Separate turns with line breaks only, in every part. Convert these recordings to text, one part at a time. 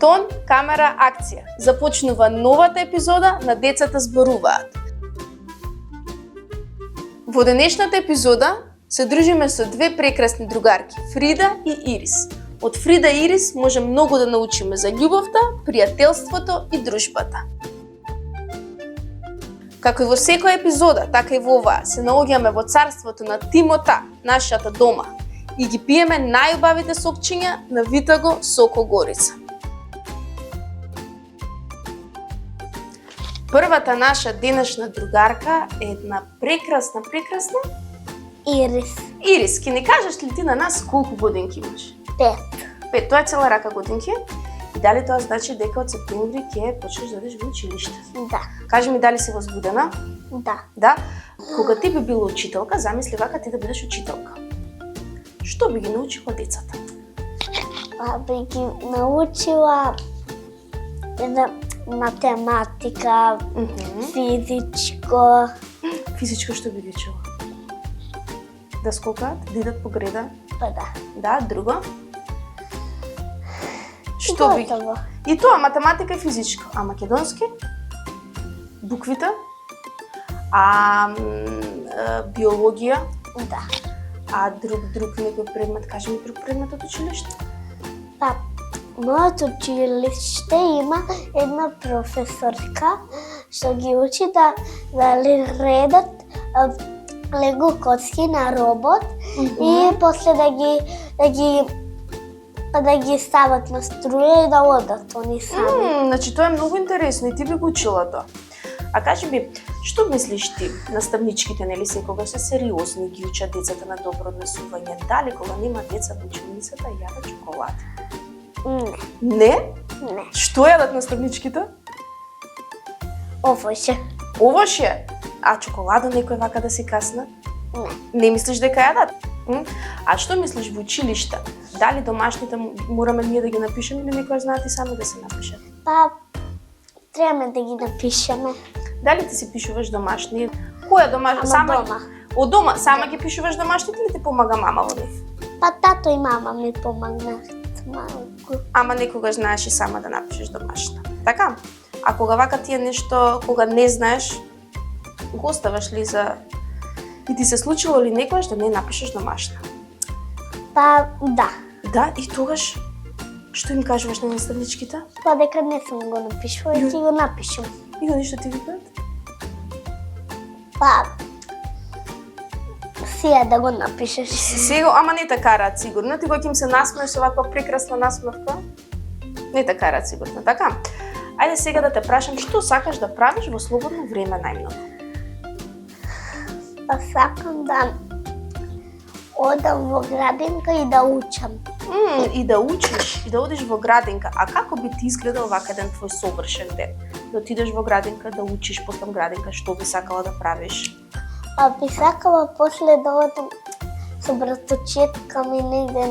Тон, камера, акција. Започнува новата епизода на Децата зборуваат. Во денешната епизода се дружиме со две прекрасни другарки, Фрида и Ирис. Од Фрида и Ирис може многу да научиме за љубовта, пријателството и дружбата. Како и во секоја епизода, така и во оваа, се наоѓаме во царството на Тимота, нашата дома, и ги пиеме најубавите сокчиња на Витаго Соко Горица. Првата наша денешна другарка е една прекрасна
Ирис.
Ирис, ке не кажеш ли ти на нас колку годинки имаш?
5.
5, тоа е цела рака годинки. И дали тоа значи дека од септември ќе почнеш да одиш во училиште?
Да.
Кажи ми дали си возбудена?
Да.
Да? Кога ти би била учителка, замисли вака ти да бидеш учителка. Што би ги научила децата?
Би ги научила математика, физичко.
Физичко што би ги учила? Да скокаат, да идат по греда?
Па да.
Да, друго? Што би? И тоа, математика и физичко. А македонски? Буквите? Биологија?
Да.
А друг некој предмет? Кажи ми друг предмет од училиште.
Па, мојот училиште има една професорка што ги учи да редат лего коцки на робот и после да ги стават на струја и да одат они сами.
Значи тоа е многу интересно и ти би го учила тоа. А кажи ми, што мислиш ти? Наставничките, нели секогаш се сериозни, ги учат децата на добро однесување. Дали кога нема деца во училницата јадат чоколади? Не?
Не.
Што јадат наставничките?
Овоше.
Овоше? А чоколада некој вака да си касна?
Не.
Не мислиш дека јадат? А што мислиш во училиште? Дали домашните мораме ние да ги напишеме или некој знаат и сами да се напишат?
Па, требаме да ги напишеме.
Дали ти си пишуваш домашни? Која домашни? Сама
дома.
Од дома? Сама ги пишуваш домашните или ти помага мама во нив?
Па тато и мама ми помагнаат малку.
Ама некогаш знаеш и сама да напишеш домашна. Така? А кога вака ти е нешто, кога не знаеш, го оставаш ли за... И ти се случило ли некогаш да не напишеш домашна?
Па, да.
Да, и тогаш што им кажуваш на наставничките?
Па дека не сум го напишала и ти го напишам.
И они што ти викаат?
Па, сија да го напишеш.
Сега, ама не те караат сигурно. Ти кога ќе им се насмееш со ваква прекрасна насмевка, не те караат сигурно, така? Ајде сега да те прашам што сакаш да правиш во слободно време најмногу?
Па сакам да одам во градинка и да учам.
И да учиш, и да одиш во градинка. А како би ти изгледал вака еден твој совршен ден? Да отидеш во градинка, да учиш, потом градинка, што би сакала да правиш?
А би сакала после да одам со братовчетка ми негде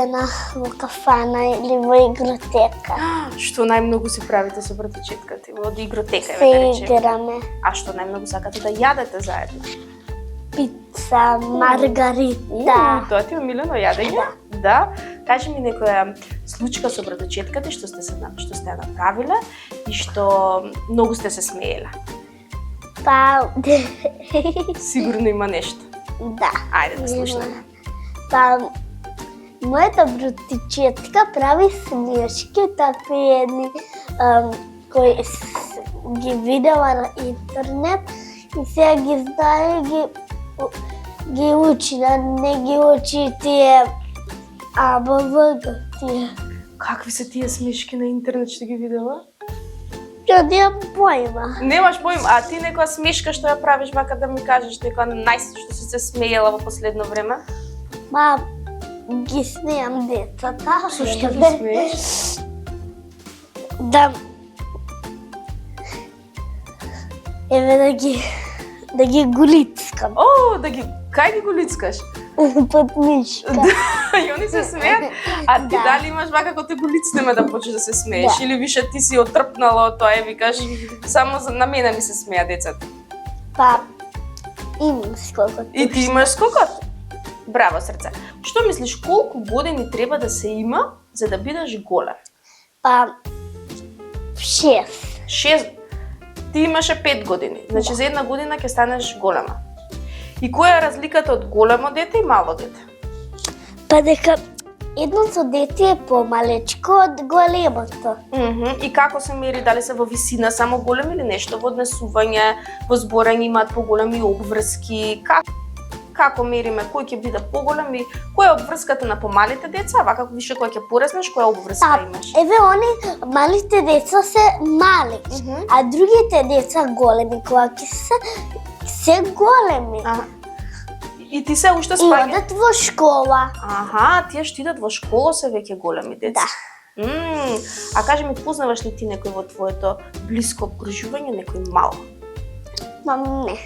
на во кафана или во игротека.
Што најмногу си правите со братовчетка ти? Во игротека,
да речем. Се играме.
А што најмногу сакате да јадете заедно?
Пица, маргарита.
Тоа ти е омилено јадење? Да. Кажи ми некоја случка со братовчетка ти што сте ја направиле и што многу сте се смееле.
Па,
сигурно има нешто.
Да.
Ајде да слушнеме.
Па, мојата братовчетка прави смешки, такви едни кои ги видела на интернет и сега ги знае ги учи, да не ги учи тие АБВГ тие.
Какви се тие смешки на интернет што ги видела?
Ја немам појма.
Немаш појма, а ти некоја смешка што ја правиш вака да ми кажеш некоја што си се смеела во последно време?
Ма, ги смеам децата.
Со што ги смееш?
Да. Еве да ги гулицкам.
О, кај ги гулицкаш?
Под мишка.
И они се смеат, а ти дали имаш вака кога те гулицнеме да почнеш да се смееш или више ти си отрпнала од тоа и викаш само на мене ми се смеа децата?
Па, имам скокот.
И ти имаш скокот? Браво, срце. Што мислиш, колку години треба да се има за да бидеш голем?
Па 6.
6. Ти имаше 5 години. Значи за една година ќе станеш голема. И која е разликата од големо дете и мало дете?
Па дека едното дете е помалечко од големото.
И како се мери, дали се во висина само голем или нешто во однесување, во зборење имаат поголеми обврски? Како мериме кој ќе биде поголем и која е обврската на помалите деца, вака више кој ќе пореснеш, која обврска имаш?
Еве они малите деца се мали, а другите деца големи, кога ќе се големи.
И ти се уште
И
спаѓа?
одат во школа.
Тие што идат во школа се веќе големи деца.
Да.
А кажи ми, познаваш ли ти некој во твоето блиско окружување, некој мал?
Не.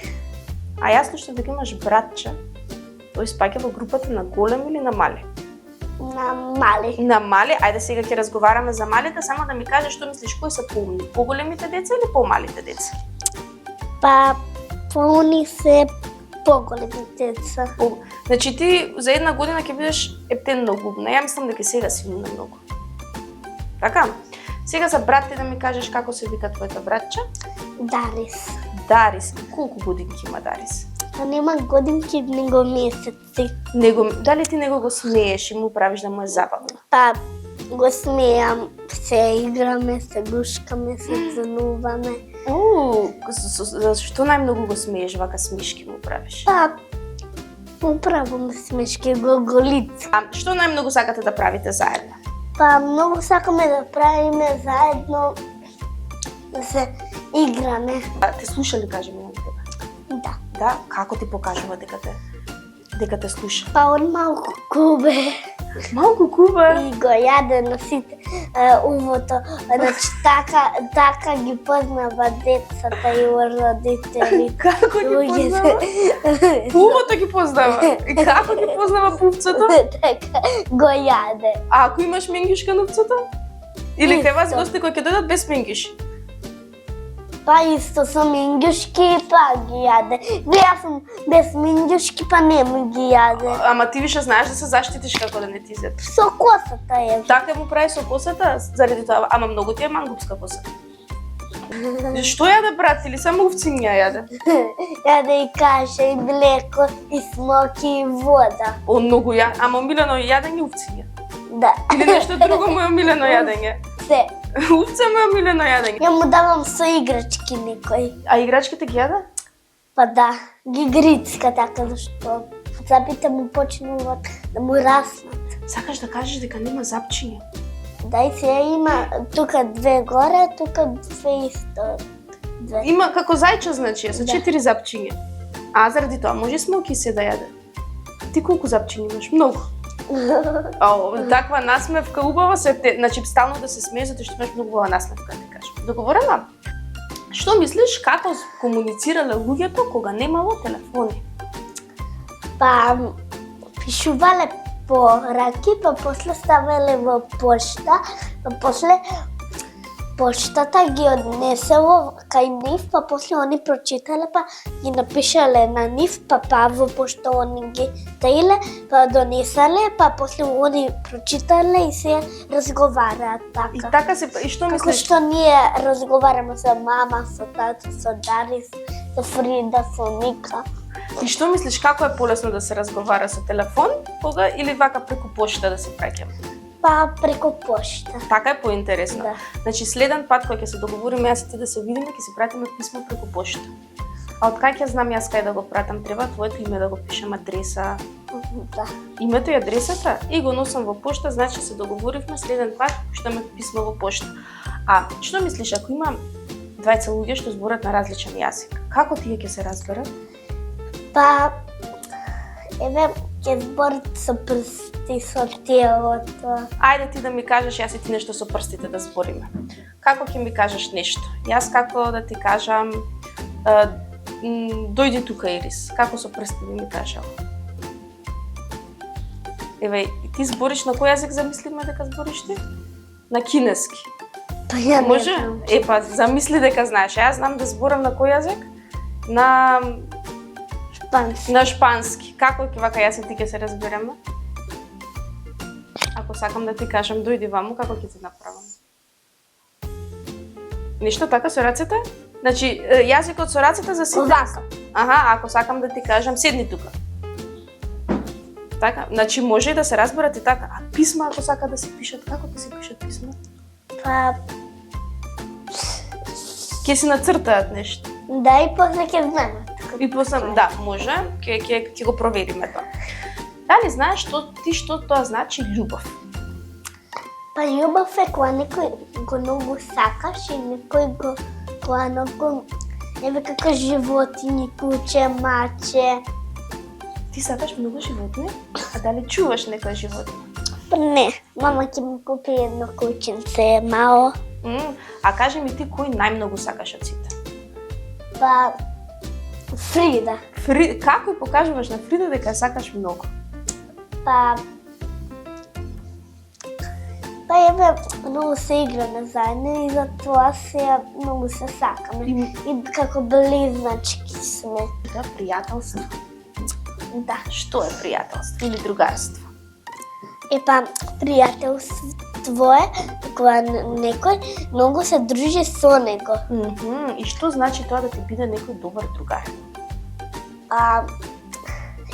А јас слушам дека имаш братче. Тој спаѓа во групата на големи или на мали?
На мали.
На мали? Ајде сега ќе разговараме за малите, само да ми кажеш што мислиш, кои се поумни? Поголемите деца или помалите деца?
Па поуни се поголеми деца.
Значи ти за една година ќе бидеш ептен многу умна. Ја мислам дека сега си умна многу. Така? Сега за брат ти да ми кажеш како се вика твоето братче?
Дарис.
Дарис. Колку годинки има Дарис?
Па нема годинки, него месеци.
Дали ти него го смееш и му правиш да му е забавно?
Па го смеам, се играме, се гушкаме, се ценуваме.
Што најмногу го смееш, вака смешки му правиш?
Па управам смешки, голголици.
А што најмногу сакате да правите заедно?
Па многу сакаме да правиме заедно, да се играме.
Те слуша ли, кажи ми, на тебе?
Да.
Да? Како ти покажува дека те слуша?
Па он малку кубе
Малку куба.
и го јаде на сите увото. Значи така ги познава децата и родителите.
Како ги познава? Пувото ги познава. И како ги познава пувцото?
Така го јаде.
А ако имаш менгишка на пцото? Или кај вас
Исто.
гости кои ќе дојдат без менгиш?
Па исто со минѓушки, па ги јаде. Јас сум без минѓушки, па не ми ги јаде.
Ама ти више знаеш да се заштитиш како да не ти изед.
Со косата е.
Така му прави со косата, заради тоа, ама многу ти е мангупска коса. Што јаде брат или само овцинја јаде?
Јаде и каша, и млеко, и смоки, и вода.
Многу ама омилено јадење овцинја.
Да.
Или нешто друго му е омилено јадење.
Се.
Овце му е омилено јадење.
Ја му давам со играчки некој.
А играчките ги јаде?
Па да, ги грицка така, зашто зъбите му почнуваат да му раснат.
Сакаш да кажеш дека нема запчиња?
Да, и сега има тука две горе, тука две исто. Две.
Има како зајче, значи, со
Да.
4 запчиња. А заради тоа може смоки се да јаде. Ти колку запчиња имаш? Многу. Таква насмевка убава се, значи стално да се смееш затоа што имаш многу убава насмевка, ти кажам. Договорена? Што мислиш како комуницирале луѓето кога немало телефони?
Па пишувале пораки, па после ставеле во пошта, па после поштата ги однесело кај нив, па после они прочитале, па ги напишале на нив, па во пошта они ги таиле, па донесале, па после они прочитале и се разговараат така.
И така се, и што
Како
мислиш?
што ние разговараме со мама, со тато, со Дарис, со Фрида, со Ника.
И што мислиш како е полесно да се разговара со телефон, кога или вака преку пошта да се праќаме?
Па преку пошта.
Така е поинтересно.
Да.
Значи следен пат кога ќе се договориме јас и ти да се видиме, ќе си пратиме писмо преку пошта. А од кај ќе знам јас кај да го пратам? Треба твоето име да го пишем, адреса,
Да.
името и адресата и го носам во пошта, значи се договоривме следен пат што ме писмо во пошта. А што мислиш ако има двајца луѓе што зборат на различен јазик? Како тие ќе се разберат?
Па еве ќе зборат со прсти, со телото.
Ајде ти да ми кажеш, јас и ти нешто со прстите да збориме. Како ќе ми кажеш нешто? Јас како да ти кажам дојди тука, Ирис. Како со прстите ми кажал? Еве, и ти збориш на кој јазик замислиме дека збориш ти? На кинески.
Па ја не
Може?
знам.
Па замисли дека знаеш. Јас знам да зборам на кој јазик? На
Шпански.
на шпански. Како ќе вака јас и ти ќе се разбереме? Ако сакам да ти кажам, дојди ваму, како ќе ти направам? Нешто така со рацете? Значи, јазикот со рацете за сите.
Овака.
Аха, ако сакам да ти кажам, седни тука. Така, значи може и да се разберат и така. А писма, ако сака да се пишат, како ќе се пишат писма?
Па,
Ќе си нацртаат нешто.
да, и после ќе знаеме.
И после, да, може, ќе го провериме тоа. Дали знаеш што тоа значи љубов?
Па љубов е кога некој го многу сакаш и некој го кога многу еве како животини, куче, маче.
Ти сакаш многу животни? А дали чуваш некој животни?
Па не, мама ќе ми купи едно кученце мало.
А кажи ми ти кој најмногу сакаш од сите?
Па Фрида.
Како и покажуваш на Фрида дека ја сакаш многу?
Па еве многу се играме заедно и затоа многу се сакаме. И како близначки сме.
Да, пријателство.
Да.
Што е пријателство или другарство?
Па пријателство е кога некој многу се дружи со него.
И што значи тоа да ти биде некој добар другар?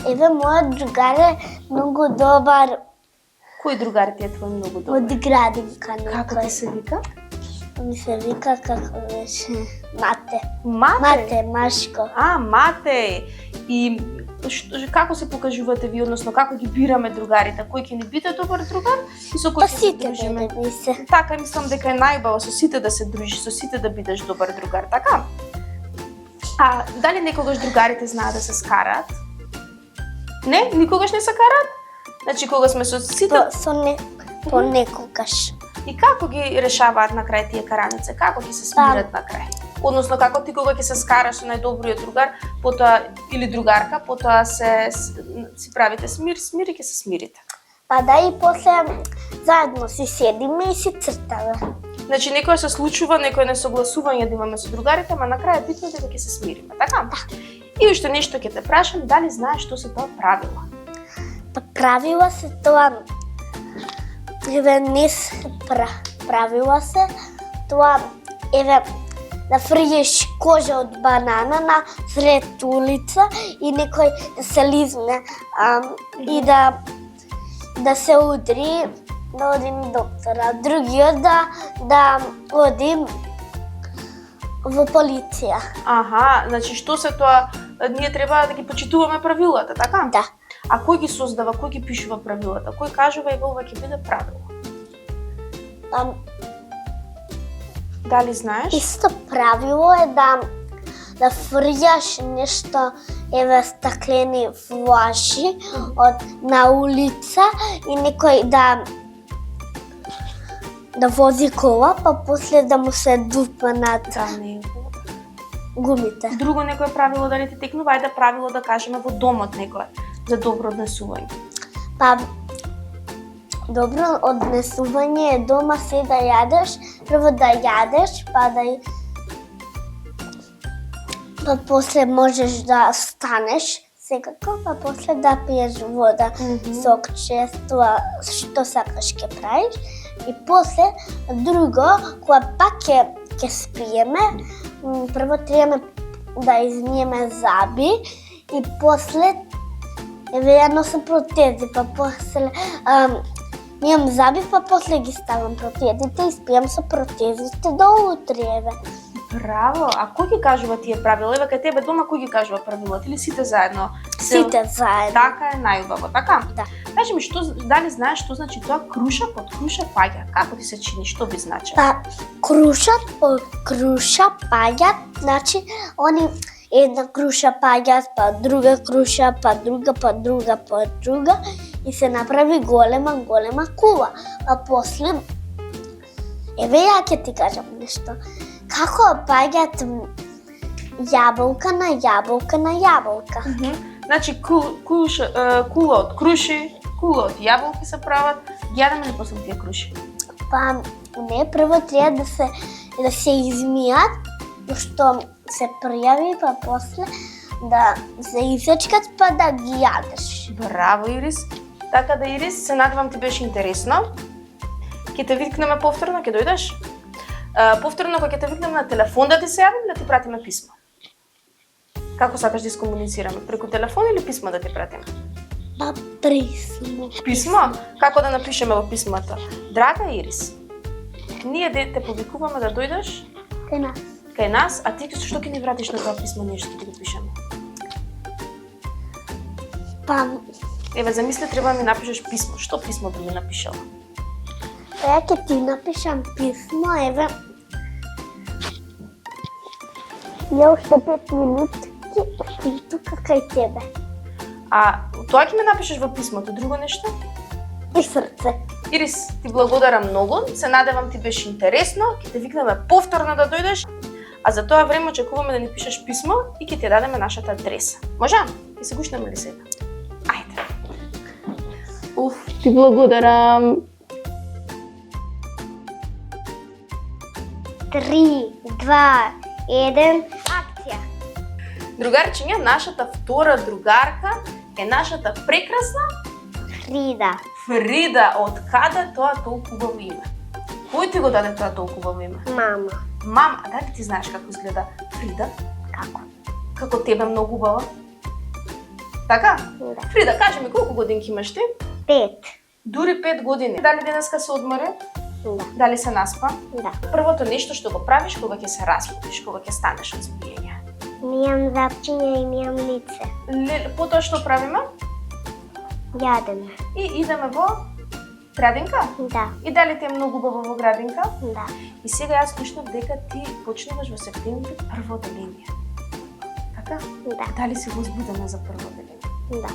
Еве мојот другар е многу добар.
Кој другар ти е твој многу добар?
Од градинка некој.
Како ти се вика?
Ми се вика како беше Мате.
Мате?
Мате, Машко.
Мате. И како се покажувате ви, односно како ги бираме другарите? Кој ќе ни биде добар другар и со кој
Па
ќе се
сите
дружиме?
ми се.
Така, мислам дека е најбаво со сите да се дружиш, со сите да бидеш добар другар, така? А дали некогаш другарите знаат да се скараат? Не? Никогаш не се караат? Значи, кога сме со сите...
Понекогаш.
И како ги решаваат на крај тие каранице? Како ќе се смират на крај? Односно, како ти кога ќе се скараш со најдобриот другар, потоа или другарка, потоа си правите смир и ќе се смирите.
Па да, и после заедно си седиме и си цртаме.
Значи, некој се случува, некој несогласување да имаме со другарите, ама на крај е битно дека ќе се смириме, така? И уште нешто ќе те прашам, дали знаеш што се тоа правила?
Па правила се тоа, еве не се правила се тоа, еве да фрјеш кожа од банана на сред улица и некој да се лизне и да се удри, да одим доктора. Другиот да одим во полиција.
Аха, значи што се тоа, ние треба да ги почитуваме правилата, така?
Да.
А кој ги создава, кој ги пишува правилата? Кој кажува и ова ќе биде правило? Дали знаеш?
Исто правило е да фрјаш нешто, еве стаклени флаши на улица и некој да вози кола, па после да му се дупнат гумите.
Друго некое правило дали ти текнува, ајде правило да кажеме во домот некое за добро однесување.
Па добро однесување е дома се да јадеш, прво да јадеш, па после можеш да станеш секако, па после да пиеш вода, сокче, тоа што сакаш ќе правиш. И после друго, кога пак ќе спиеме, прво требаме да измиеме заби и после еве ја носам протези, па после мијам заби, па после ги ставам протезите и спијам со протезите до утре, еве.
Браво! А кој ги кажува тие правила? Еве кај тебе дома кој ги кажува правилата или сите заедно?
Сите заедно.
Така е најубаво, така?
Да.
Кажи ми, дали знаеш што значи тоа круша под круша паѓа? Како ти се чини, што би значило?
Па крушат од круша паѓат, значи они една круша паѓат, па друга круша, па друга и се направи голема кула. А после еве ја ќе ти кажам нешто. Како паѓат јаболка на јаболка.
Значи кула од круши, кула од јаболки се прават. Јадеме ли после тие круши?
Па не, прво треба да се измијат, што се пријави, па после да се исечкат, па да ги јадеш.
Браво, Ирис. Така да, Ирис, се надевам ти беше интересно. Ќе те викнеме повторно, ќе дојдеш? Повторно, кога ќе те викнеме на телефон да ти се јавим, да ти пратиме писмо. Како сакаш да искомуницираме? Преку телефон или писмо да ти пратиме?
Па писмо.
Писмо? Како да напишеме во писмото? Драга Ирис, ние те повикуваме да дојдеш кај нас, а ти што ќе ни вратиш на тоа писмо, ние што ќе го пишеме?
Па,
Еве, замисли, треба да ми напишеш писмо. Што писмо би ми напишала?
ја ќе ти напишам писмо, еве. Ја уште 5 минутки и тука кај тебе.
А тоа ќе ми напишеш во писмото, друго нешто?
И срце.
Ирис, ти благодарам многу, се надевам ти беше интересно, ќе те викнеме повторно да дојдеш, а за тоа време очекуваме да ни пишеш писмо и ќе ти дадеме нашата адреса. Може? Ќе се гушнеме ли сега? Ајде. Уф, ти благодарам.
3, 2, 1, акција.
Другарчиња, нашата втора другарка е нашата прекрасна
Фрида.
Фрида. Од каде тоа толку убаво име? Кој ти го даде тоа толку убаво име?
Мама.
Мама, а дали ти знаеш како изгледа Фрида?
Како?
Како тебе многу убава? Така?
Да.
Фрида, кажи ми колку годинки имаш ти?
5.
Дури 5 години. Дали денеска се одмори?
Да.
Дали се наспа?
Да.
Првото нешто што го правиш кога ќе се разбудиш, кога ќе станеш од спиење.
Мијам запчиња и мијам лице.
Потоа што правиме?
Јадеме.
И идеме во градинка?
Да.
И дали ти е многу убаво во градинка?
Да.
И сега јас слушнав дека ти почнуваш во септември прво оделение. Така?
Да.
Дали си возбудена за прво оделение?
Да.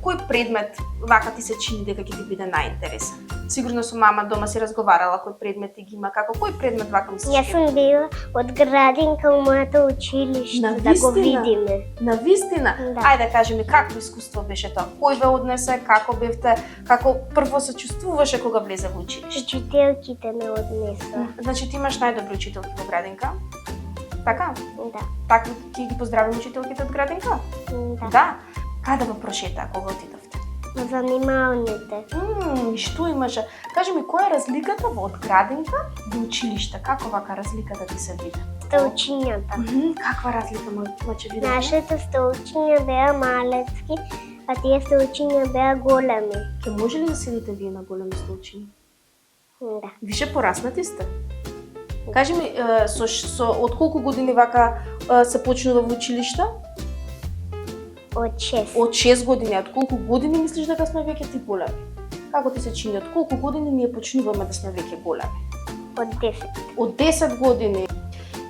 Кој предмет вака ти се чини дека ќе ти биде најинтересен? Сигурно со мама дома си разговарала кој предмети ги има, како кој предмет вака мислиш?
Јас сум била од градинка у моето училиште да го
Навистина?
видиме.
Навистина?
Да.
Ајде кажи ми какво искуство беше тоа? Кој ве однесе, како бевте, како прво се чувствуваше кога влезе во училиште?
Учителките ме однесоа.
Значи ти имаш најдобри учителки во градинка? Така?
Да.
Така ќе ги поздравим учителките од градинка?
Да.
Да. Каде во прошета кога отидовте?
Во занималните.
И што имаше? Кажи ми, која е разликата во од градинка до училиште? Како вака разлика да ти се види?
Столчињата.
Каква разлика може видите?
Нашите столчиња беа малецки, а тие столчиња беа големи.
Ке може ли да седите вие на големи столчиња?
Да.
Више пораснати сте? Кажи ми, со од колку години вака се почнува во училиште?
Од 6.
Од 6 години. Од колку години мислиш дека сме веќе ти големи? Како ти се чини? Од колку години ние почнуваме да сме веќе големи?
Од 10.
Од 10 години.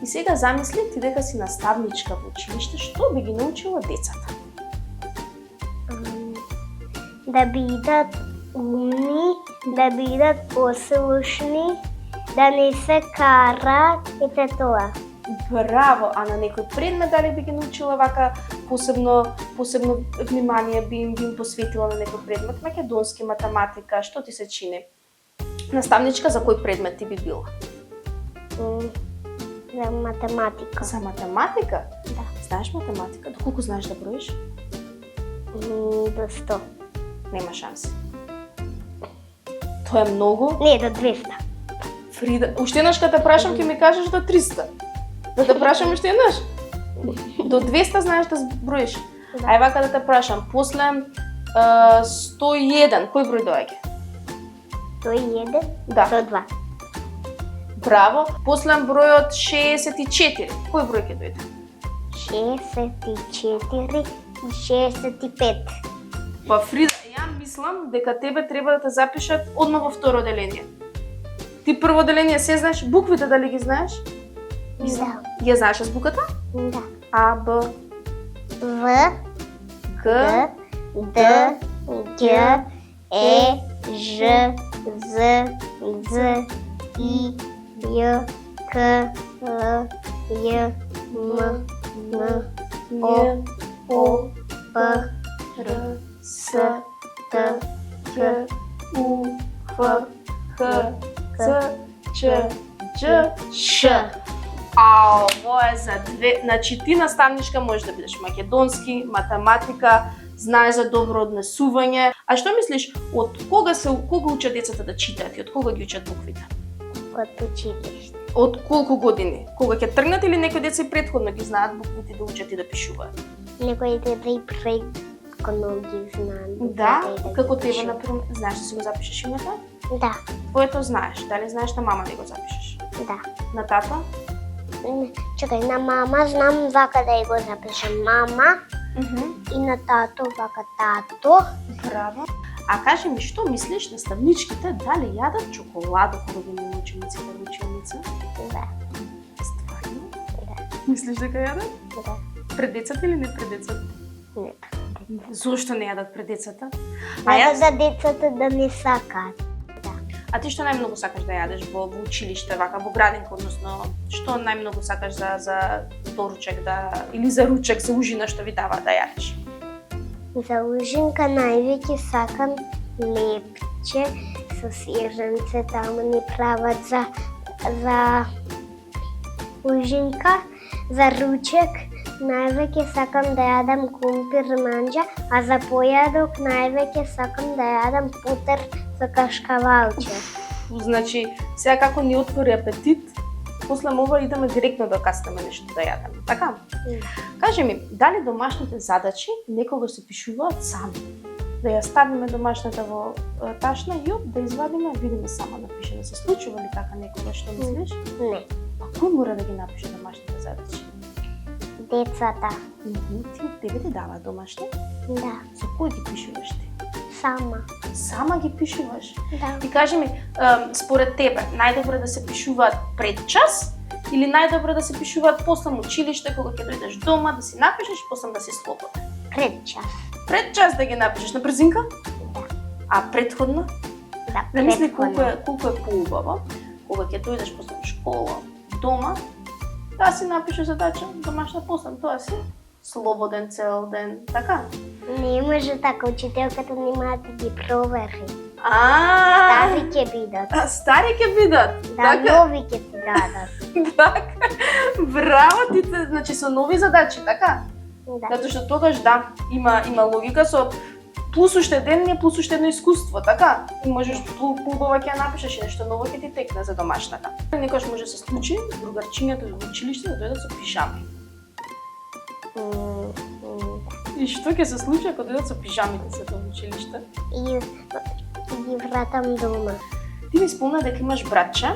И сега замисли ти дека си наставничка во училиште, што би ги научила децата?
Да бидат умни, да бидат послушни, да не се карат и те тоа.
Браво! А на некој предмет дали би ги научила вака посебно внимание би им посветила на некој предмет? Македонски, математика, што ти се чини? Наставничка за кој предмет ти би била?
За математика.
За математика?
Да.
Знаеш математика? До колку знаеш да броиш?
До 100.
Нема шанси. Тоа е многу.
Не, до 200.
Фрида, уште еднаш кога те прашам ќе ми кажеш до 300. Да те прашам уште еднаш? До 200 знаеш да броиш?
Да.
Ај вака да те прашам, после 101, кој број доаѓа?
101,
Да.
102.
Браво. После бројот 64, кој број ќе дојде?
64 и 65.
Па Фрида, ја мислам дека тебе треба да те запишат одма во второ оделение. Ти прво оделение се знаеш, буквите дали ги знаеш?
Да.
Ја знаеш азбуката?
Да.
А, Б,
В,
Г,
Д, Г, Е, Ж, З, З, И, Ј, К, Л, Ј, М, Н,
Н, О,
П,
Р, С,
Т,
Х, У, Ф, Х, Ц, Ч, Дж, Ш. Ово е за две, значи ти наставничка можеш да бидеш македонски, математика, знае за добро однесување. А што мислиш, од кога учат децата да читаат и од кога ги учат буквите?
Од училиште.
Од колку години? Кога ќе тргнат или некои деца и претходно ги знаат буквите да учат и да пишуваат?
Некои деца и претходно ги знаат.
Да, како тебе, например, знаеш да си го запишеш името?
Да,
Твоето знаеш, дали знаеш на мама да го запишеш?
да.
На тата?
Чекај, на мама знам вака да ја го запишам мама и на тато вака тато.
Браво. А кажи ми, што мислиш наставничките дали јадат чоколадо кога ги нема учениците во училница?
Да,
Стварно?
да,
Мислиш дека јадат?
да.
Пред децата или не пред децата?
Не.
Зошто не јадат пред децата?
Вака за децата да не сакаат.
А ти што најмногу сакаш да јадеш во училиште, вака во градинка, односно што најмногу сакаш за доручек или за ручек, за ужина што ви дава да јадеш?
За ужинка највеќе сакам лепче со сиренце, таму ни прават за ужинка, за ручек. Највеќе сакам да јадам кумпир манџа, а за појадок највеќе сакам да јадам путер со кашкавалче.
Значи, сега како ни отвори апетит, после ова идеме директно да каснеме нешто да јадеме, така? Кажи ми, дали домашните задачи некогаш се пишуваат сами? Да ја ставиме домашната во ташна и да извадиме, видиме сама напишена. Се случува ли така некогаш, што мислиш?
Не,
А кој мора да ги напише домашните задачи?
децата.
Тебе ти дава домашни?
Да,
Со кој ги пишуваш ти?
сама.
Сама ги пишуваш?
Да.
И кажи ми, според тебе, најдобро да се пишуваат пред час или најдобро да се пишуваат после училиште, кога ќе дојдеш дома, да си напишеш, после да си слободен?
Пред час.
Пред час да ги напишеш на брзинка?
Да.
А претходно?
Да,
Да мисли
претходно.
колку е поубаво, кога ќе дојдеш после школа, дома, да си напишеш задача, домашна после тоа си слободен цел ден, така?
Не може така, учителката нема да ги провери.
Стари
Стари ќе бидат.
Стари ќе бидат.
Да, нови ќе ти дадат.
Така. Браво, ти значи со нови задачи, така?
Да.
Затоа што тогаш да, има логика со плюс уште ден е плюс уште едно искуство, така? И можеш поубаво ќе ја напишеш и нешто ново ќе ти текне за домашната. Некојаш може да се случи другарчињата во училиште да дојдат со пижами. И што ќе се случи ако дојдат со пижамите се во училиште?
И ги вратам дома.
Ти ми спомна дека имаш братче,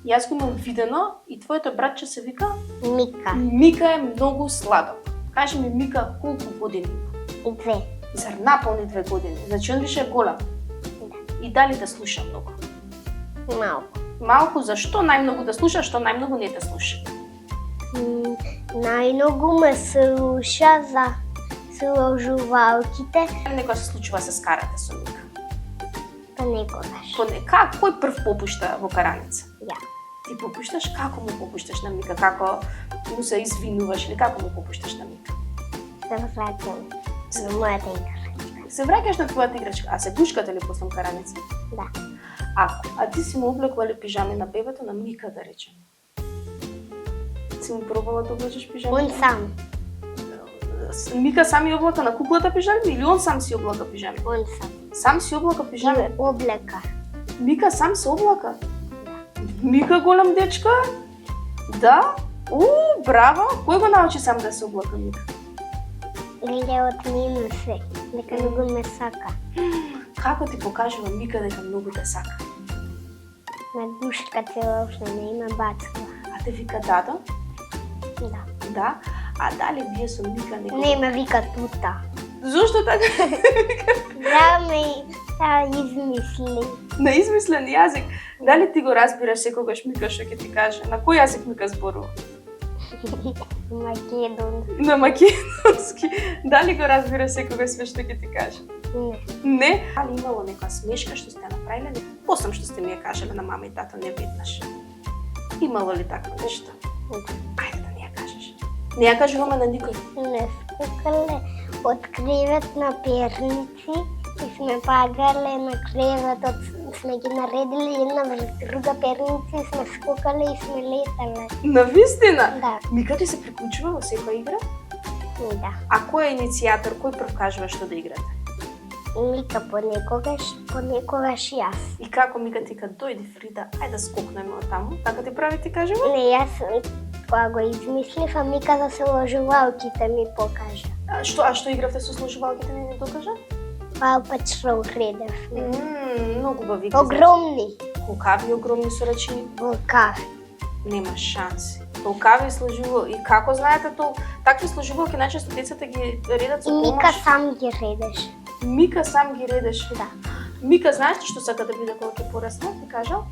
јас го имам видено и твоето братче се вика
Мика.
Мика е многу сладок. Кажи ми, Мика, колку години?
И 2.
Зар наполни 2 години? Значи он више е голем. И дали да слуша многу?
Малку.
Малку, зашто најмногу да слуша, што најмногу не да слуша?
Најмногу ме слуша за сложувалките,
Некој се случува се скарате со Мика.
па некогаш.
Кој прв попушта во караница?
Ја.
Ти попушташ? Како му попушташ на Мика? Како му се извинуваш или како му попушташ на Мика?
Се враќам на мојата играчка.
Се враќаш на твојата играчка, а се гушкате ли после караница?
Да.
А ти си му облекували пижами на бебето на Мика, да речем. Си му пробала да облечеш пижами?
Он сам.
Мика сам ја облака на куклата пижами или он сам си облака пижами?
Он сам.
Сам си облака пижами?
Ги облека.
Мика сам се облака? Мика голем дечко е? Да? Браво! Кој го научи сам да се облака Мика?
Гледа од мене се, дека многу ме сака.
Како ти покажува Мика дека многу те сака?
Ме гушка целосно, не има бацка.
А те вика дадо?
Да.
Да? А дали вие со Мика некој?
Не ме вика тута.
Зошто така?
Да ме измисли.
На измислен јазик. Дали ти го разбираш секогаш Мика што ќе ти каже? На кој јазик Мика зборува?
Македонски.
На македонски. Дали го разбираш секогаш све што ќе ти каже?
Не.
Не? Али имало нека смешка што сте направиле? Посам што сте ми ја кажале на мама и тато не веднаш. Имало ли такво нешто? Ајде да не ја кажеш. Не ја кажуваме на никој.
Не скукале од кревет на перници и сме пагале на креветот, сме ги наредили една врз друга перница и сме скукале и сме летале.
На вистина?
Да.
Мика ти се приклучува во секоја игра?
Да.
А кој е иницијатор, кој прв кажува што да играте?
Мика понекогаш јас.
И како Мика ти кад дојде Фрида, ајде да скокнеме од таму, така ти прави ти кажува?
Не, јас кога го измислив, а Мика за сложувалките ми покажа.
А што игравте со сложувалките, не докажа?
Paw Patrol гледав.
Многу убави.
Огромни.
Колкави огромни со рачини?
Волкави.
Нема шанси. Толкави сложувалки. И како знаете такви сложувалки најчесто децата ги редат со
И
помош?
Мика сам ги редеше.
Мика сам ги редеше.
Да.
Мика, знаеш ли што сака да биде кога ќе порасне? Ти кажал?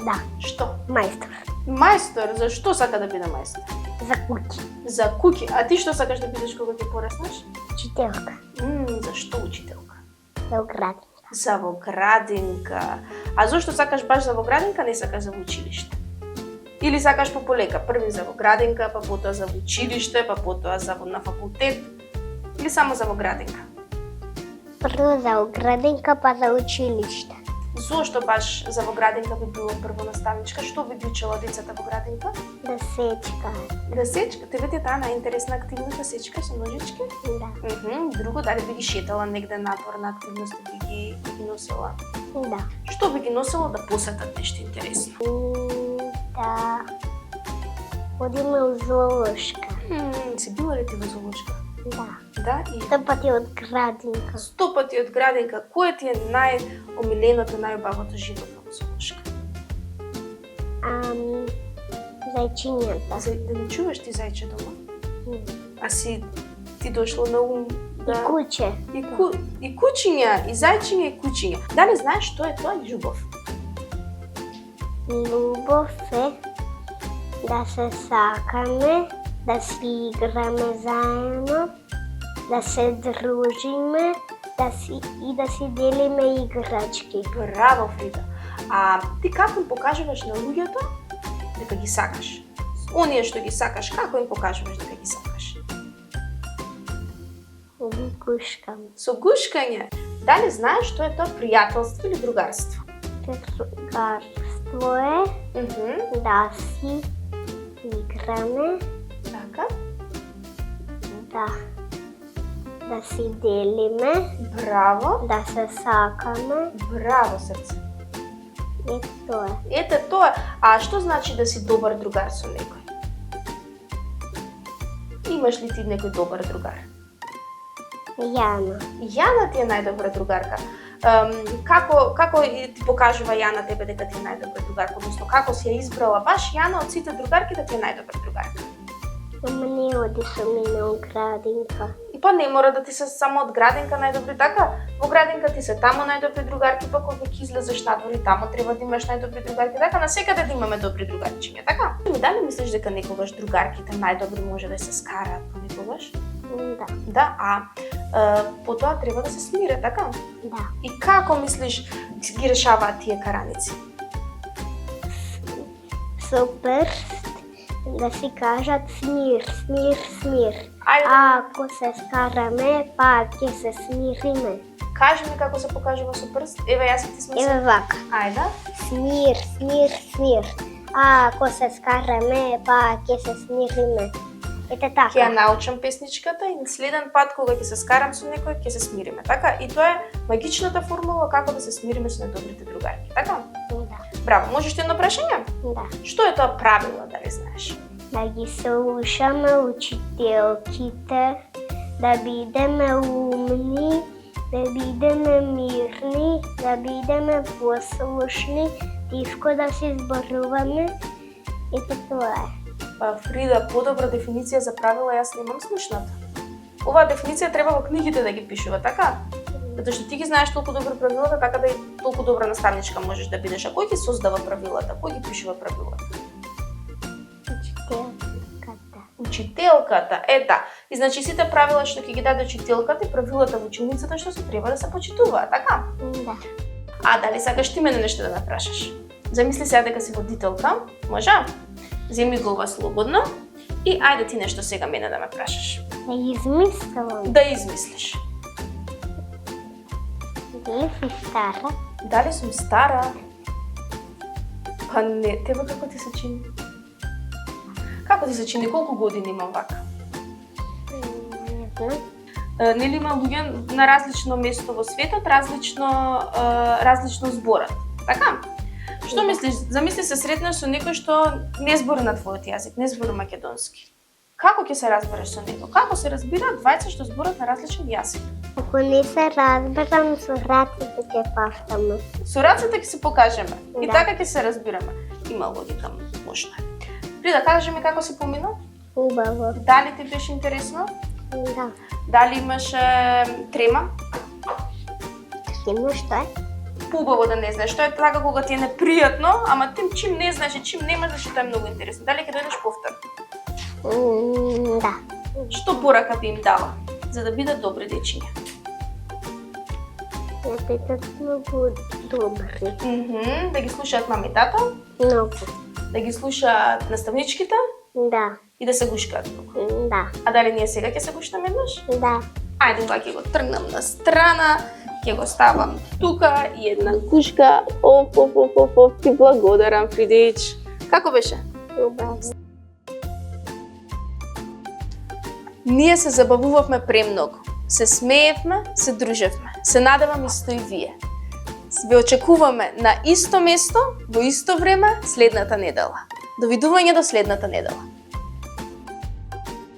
Да.
Што?
Мајстор.
Мајстор. За што сака да биде мајстор?
За куки.
За куки. А ти што сакаш да бидеш кога ќе пораснеш?
Учителка.
Зашто учителка?
За оградинка.
За во градинка. А зошто сакаш баш за во градинка, не сакаш за во училиште? Или сакаш по полека, први за во градинка, па потоа за во училиште, па потоа на факултет? Или само за во градинка?
Прво за оградинка, па за училиште.
Зошто баш за во градинка би било прво наставничка? Што би ги учела децата во градинка?
Да сечка.
Да сечка? Тебе ти е таа најинтересна активност да сечка со ножички?
Да.
Друго, дали би ги шетала негде напорна активност, би ги носела?
Да.
Што би ги носела да посетат нешто интересно?
Да. Одиме у зоолошка.
Си била ли ти во зоолошка?
Да.
Да, и
100 пати од градинка.
100 пати од градинка. Кое ти е најомиленото, најубавото животно во зоолошка?
Зајчињата.
Да не чуваш ти зајче дома? А ти дошло на ум
И куче.
И кучиња, и зајчиња, и кучиња. Дали знаеш што е тоа љубов?
Љубов е да се сакаме, да си играме заедно, да се дружиме, и да си делиме играчки.
Браво, Фрида. А ти како им покажуваш на луѓето дека ги сакаш? Оние што ги сакаш, како им покажуваш дека ги сакаш?
Ги гушкам.
Со гушкање. Дали знаеш што е тоа пријателство или другарство?
Другарство е да си играме,
Така?
да си делиме,
Браво.
да се сакаме.
Браво, срце.
Ето тоа.
Ете тоа. А што значи да си добар другар со некој? Имаш ли ти некој добар другар?
Јана.
Јана ти е најдобра другарка. Како ти покажува Јана тебе дека ти е најдобра другарка, односно како си ја избрала баш Јана од сите другарки да ти е најдобра другарка?
Ама не оди со мене у градинка.
И па не мора да ти се само од градинка најдобри, така? Во градинка ти се таму најдобри другарки, па кога ќе излезеш надвор и таму треба да имаш најдобри другарки, така? Насекаде да имаме добри другарчиња, така? Дали мислиш дека некогаш другарките најдобри може да се скараат понекогаш?
Да.
Да, потоа треба да се смире, така?
Да.
И како мислиш ги решаваат тие караници?
Со прст да си кажат смир, смир, смир.
Ајде,
Ако се скараме, па ќе се смириме.
кажи ми како се покажува со прст. Еве, јас и ти сме
Еве вака.
Ајде.
Смир, смир, смир. Ако се скараме, па ќе се смириме. Ете така.
Ќе ја научам песничката и следен пат кога ќе се скарам со некој, ќе се смириме, така? И тоа е магичната формула како да се смириме со најдобрите другарки, така?
Да.
Браво, можеш ти едно прашање?
Да.
Што е тоа правило, дали знаеш?
Да ги слушаме учителките, да бидеме умни, да бидеме мирни, да бидеме послушни, тивко да се зборуваме. Ето тоа е.
Па, Фрида, подобра дефиниција за правила јас немам слушната. Оваа дефиниција треба во книгите да ги пишува, така? Затоа што ти ги знаеш толку добро правилата, така да и толку добра наставничка можеш да бидеш. А кој ги создава правилата? Кој ги пишува правилата?
Учителката.
Учителката, да. И значи сите правила што ќе ги даде учителката и правилата во ученицата што се треба да се почитуваат, така?
Да.
А дали сакаш ти мене нешто да ме прашаш? Замисли сега дека си водителка, може? Земи го ова слободно и ајде ти нешто сега мене да ме прашаш.
Да измислам.
Да измислиш.
Дали си стара?
Дали сум стара? Па не, тебе како ти се чини? Како ти се чини? Колку години имам вака? Нели има луѓе на различно место во светот, различно зборат. Така? Што мислиш? Замисли се сретнеш со некој што не збори на твојот јазик, не збори македонски. Како ќе се разбереш со него? Како се разбираат двајца што зборат на различен јазик?
Ако не се разберам, со раците ќе паштаме.
Со рацете ќе се покажеме и
Да.
така ќе се разбираме. Има логика, можно е. Фрида, кажи ми како се помина?
Убаво.
Дали ти беше интересно?
Да.
Дали имаше трема?
Има што е?
Убаво да не знаеш. Што е така кога ти е непријатно, ама ти чим не знаеш и чим нема знаеш, тоа е многу интересно. Дали ќе дојдеш повтор?
Да.
Што порака би им дала за да бидат добри дечиња?
Ја бидат многу добри.
Да ги слушаат мама и тато,
Многу.
да ги слушаат наставничките
Да.
и да се гушкаат тука.
Да.
А дали ние сега ќе се гушнеме еднаш?
Да.
Ајде, ова ќе го тргнам на страна, ќе го ставам тука и една гушка. Оф, ти благодарам, Фридич. Како беше?
Убаво.
Ние се забавувавме премногу. Се смеевме, се дружевме. Се надевам исто и вие. Ве очекуваме на исто место, во исто време, следната недела. Довидување до следната недела.